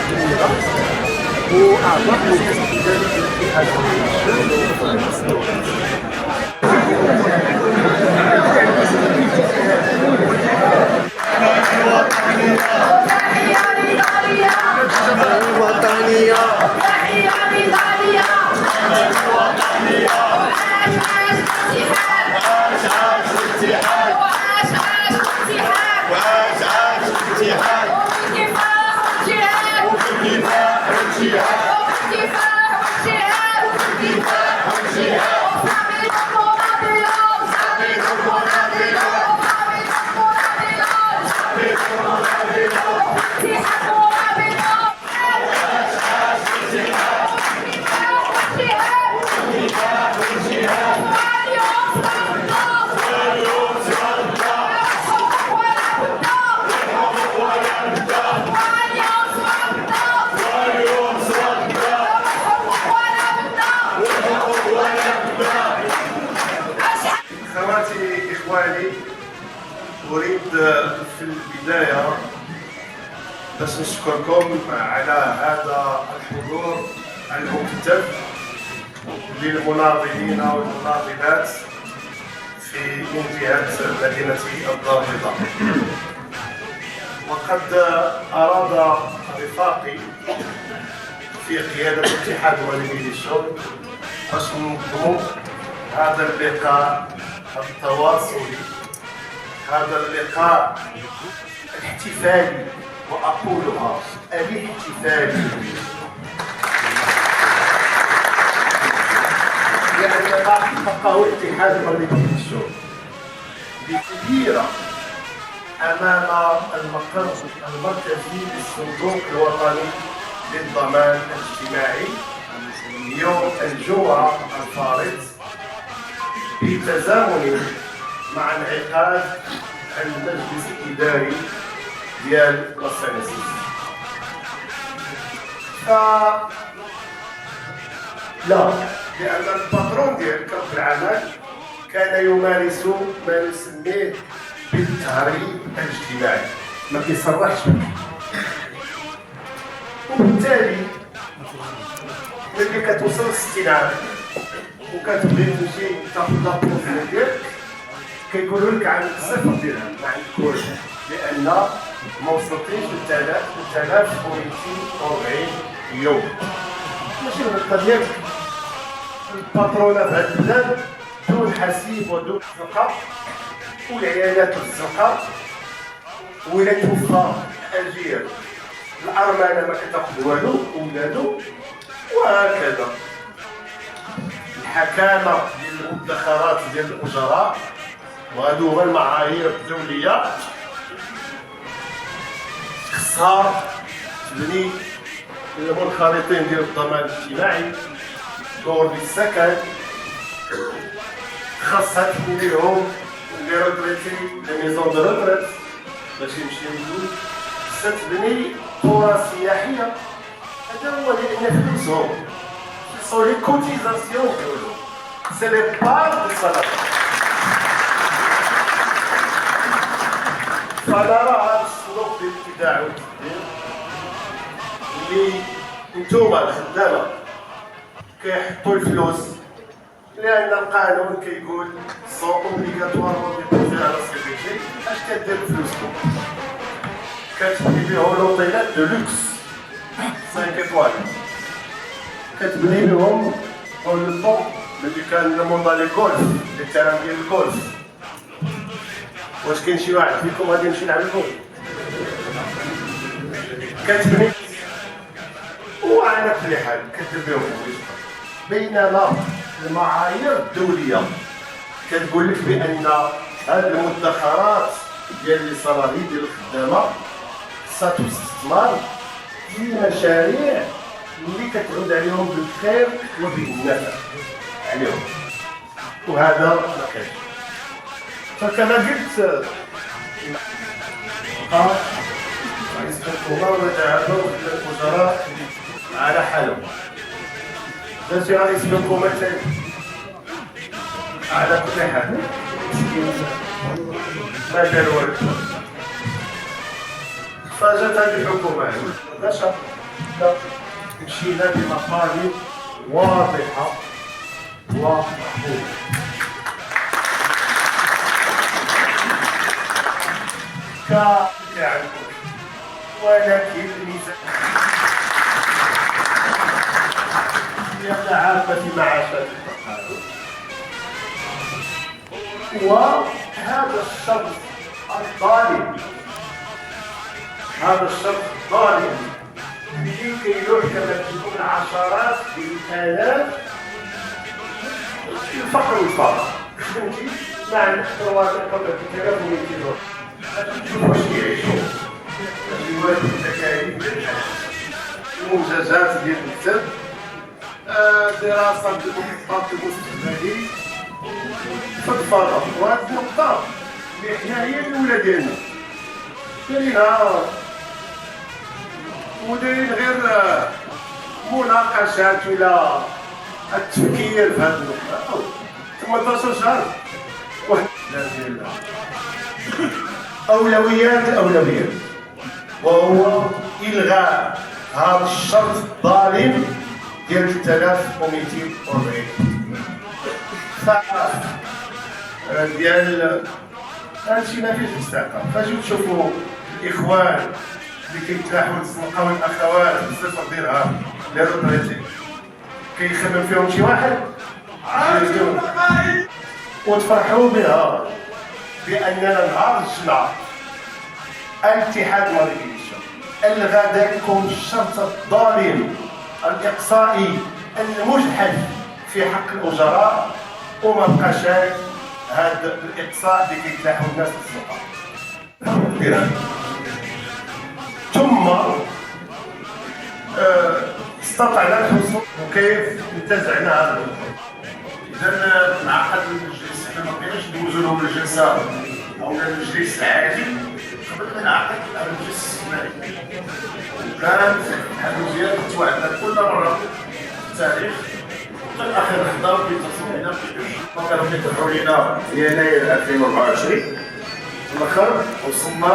كبيره واعضاء متسجلين في هذا الوطنيه إخواني، أريد في البداية باش نشكركم على هذا الحضور المكتف للمناضلين والمناضلات من جهة مدينة الدار البيضاء. وقد أراد رفاقي في قيادة الاتحاد الوطني للشغل باش ننظموا هذا اللقاء التواصلي، هذا اللقاء الاحتفالي، وأقولها الاحتفالي، لأن ما حققه الاتحاد الوطني للشغل بكبيرة أمام المقر المركزي للصندوق الوطني للضمان الاجتماعي يوم الجمعة الفارط، بالتزامن مع انعقاد المجلس الإداري ديال لاسانسيس. لا، لأن الباترون ديال كرب العمل كان يمارس ما نسميه بالتهريب الاجتماعي، ما كيصرحش به، وبالتالي ملي كتوصل للستين عام وكتبغي تمشي تاخذ لابروفيل ديالك كيقولوا لك عندك 0 درهم، ما عندكوش، لان ما وصلتيش ل 3240 يوم. ماشي الغلطه ديالك، الباترونه في هذا البلاد دون حسيب ودون ثقه، والعيالات الزرقاء، ولا توفى اجيال الارمله ما كتاخذ والو، ولادو، وهكذا. الحكامه ديال المدخرات ديال الاجراء، وهادو هما المعايير الدوليه، خصها تبني المنخرطين ديال الضمان الاجتماعي، دور للسكن، خاصها تبني لهم لي روتريتي لي ميزون دو روتريت باش يمشيو يدوز، خاصها تبني قرى سياحيه، هذا هو لان فلوسهم سون لي كوتيزاسيون ديالهم، سي لي بار دو سالاري. فنرى هذا السلوك ديال الابتداع والتطوير اللي نتوما الخدامه كيحطوا الفلوس، لان القانون كيقول سون اوبليغاتوار ديبوزي على سي بي جي. اش كدير بفلوسكم؟ كتبني بهم لوطيلات دو لوكس 5 ايطوال، كتبني بهم اون لو طون ملي كان الموندا لي غولف، لي تيران ديال الغولف. واش كاين شي واحد فيكم غادي يمشي يلعب الغولف؟ كتبني، وعلى كل حال كدير بهم فلوس، بينما المعايير الدوليه كتقول لك بان هذه المدخرات ديال لي صالاري ديال الخدامه ستستثمر في مشاريع اللي كتعود عليهم بالخير وبالنفع عليهم، وهذا ما كاينش. فكما قلت رئيس الحكومه وتعهدوا الوزراء على حالهم، درتي رئيس الحكومه ثاني على كل حال ما دار والو. فجات هذه الحكومه نشر مشينا بمطالب واضحة ومحدودة. ولكن الميزانية عامة معاشات التقاعد، وهذا الشرط الظالم لكي يحكم بدون عشرات بالآلاف الفقر والفقر. فهمتي؟ مع الاحترامات قبل 3200 يورو شوف واش كيعيشوا الوالد التكاليف، المنجزات ديال المكتب، دراسة المحطات المستقبلية، فضفاضة. وهذه النقطة اللي حنا هي الأولى ديالنا دايرينها، ودايرين غير مناقشات ولا التفكير في هذه النقطة. 18 شهر واحد ديال أولويات، وهو إلغاء هذا الشرط الظالم ديال 3240 ديال هادشي ما فيهش مستحقة. فاجيو تشوفوا الإخوان اللي كيتلاحوا الزنقة والأخوات بصفر درهم للريتي كيخدم فيهم شي واحد وتفرحوا بها بأننا نهار الجمعة الاتحاد المغربي ألغى ذلكم الشرط الظالم الإقصائي المجحف في حق الأجراء، وما بقاش هذا الإقصاء اللي كيتلاحوا الناس بالسلطة. ثم استطعنا الحصول وكيف انتزعنا هذا الحكم. إذا انعقد المجلس، حنا ما بقيناش ندوزو لهم الجلسة أو المجلس العادي قبل ما ينعقد المجلس الاستثنائي. وكانت هذه زيادة توعدنا كل مرة في التاريخ، وفي الأخير نحضروا كيتصلوا بنا وكانوا كيطرحوا لنا يناير 2024، في الآخر وصلنا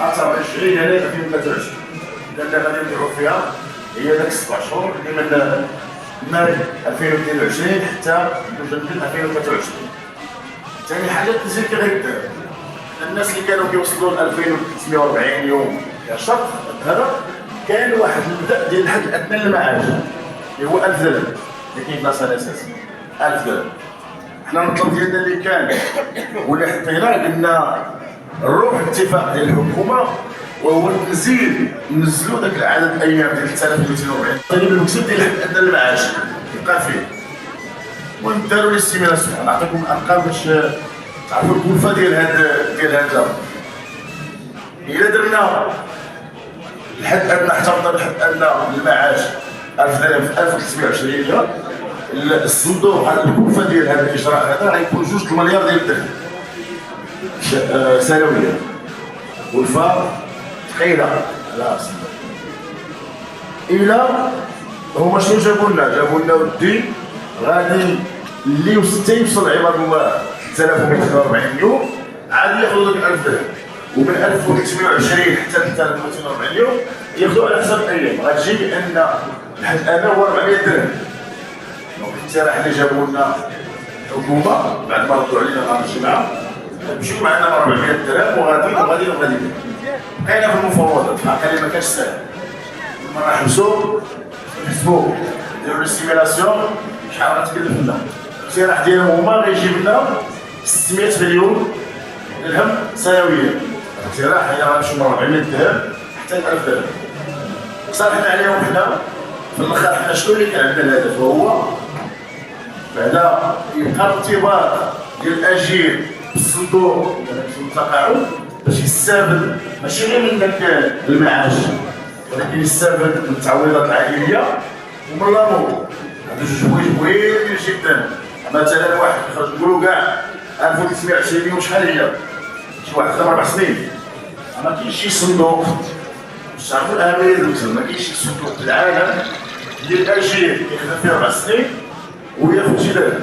20 يناير 2023. اللي غادي نديرو فيها هي داك 6 شهور اللي من ماي 2022 حتى نوفمبر 2023. ثاني حاجه التسجيل كيغيدار الناس اللي كانوا كيوصلوا ل 2340 يوم كشرط، هذا كان واحد المبدا ديال الحد الادنى للمعاش اللي هو 1000 درهم اللي كيتناصر اساسا 1000 درهم. حنا المطلب ديالنا اللي كان واللي حطيناه قلنا نروح اتفاق ديال الحكومه، وهو نزلوا ذاك العدد الايام ديال 3240 طيب المكسب ديال الحد الادنى للمعاش يبقى فيه، ونداروا الاستيميلاسيون. نعطيكم ارقام باش تعرفوا الكلفه ديال هذا الامر. الا درنا الحد الادنى، احتفظنا بالحد الادنى للمعاش 1000 درهم في 1320 درهم، الصندوق على الكلفه ديال هذا الاجراء هذا غيكون 2 مليار ديال الدرهم سنويا. كلفه ثقيله على الصندوق. الى هما شنو جابوا لنا ودي غادي اللي يوصل عباد الله 3240 يوم عادي ياخذوا ديك 1000 درهم، ومن 1320 حتى 3240 يوم ياخذوا على حسب الايام. غتجي بان الحد الادنى هو 400 درهم. دونك الاقتراح اللي جابوا لنا الحكومه بعد ما ردوا علينا نهار الجمعه نمشيو معنا 400 درهم وغادي بقينا في المفاوضات. فعلا ما كانش سهل. لما نحبسوا نحسبوا نديروا الاستيميلاسيون شحال غتكلف لنا. الاقتراح ديالهم هما غيجيب لنا 600 مليون درهم سنويا. الاقتراح هي غنمشيو من 400 درهم حتى 1000 درهم. صالحنا عليهم حنا في الاخر. حنا شنو اللي كان عندنا الهدف هو بعدا يبقى الارتباط ديال الاجير بالصندوق التقاعد باش يستافد ماشي غير من داك المعاش، ولكن يستافد من التعويضات العائليه ومن لامور. هادو جوج حوايج مهمين جدا. مثلا واحد خرج نقولوا كاع 1320 يوم شحال هي؟ شي واحد خدم 4 سنين. ما كاينش شي صندوق باش تعرفوا الاهميه ديال المثل، ما كاينش شي صندوق في العالم ديال الاجير يخدم فيه 4 سنين وياخذ شي درهم.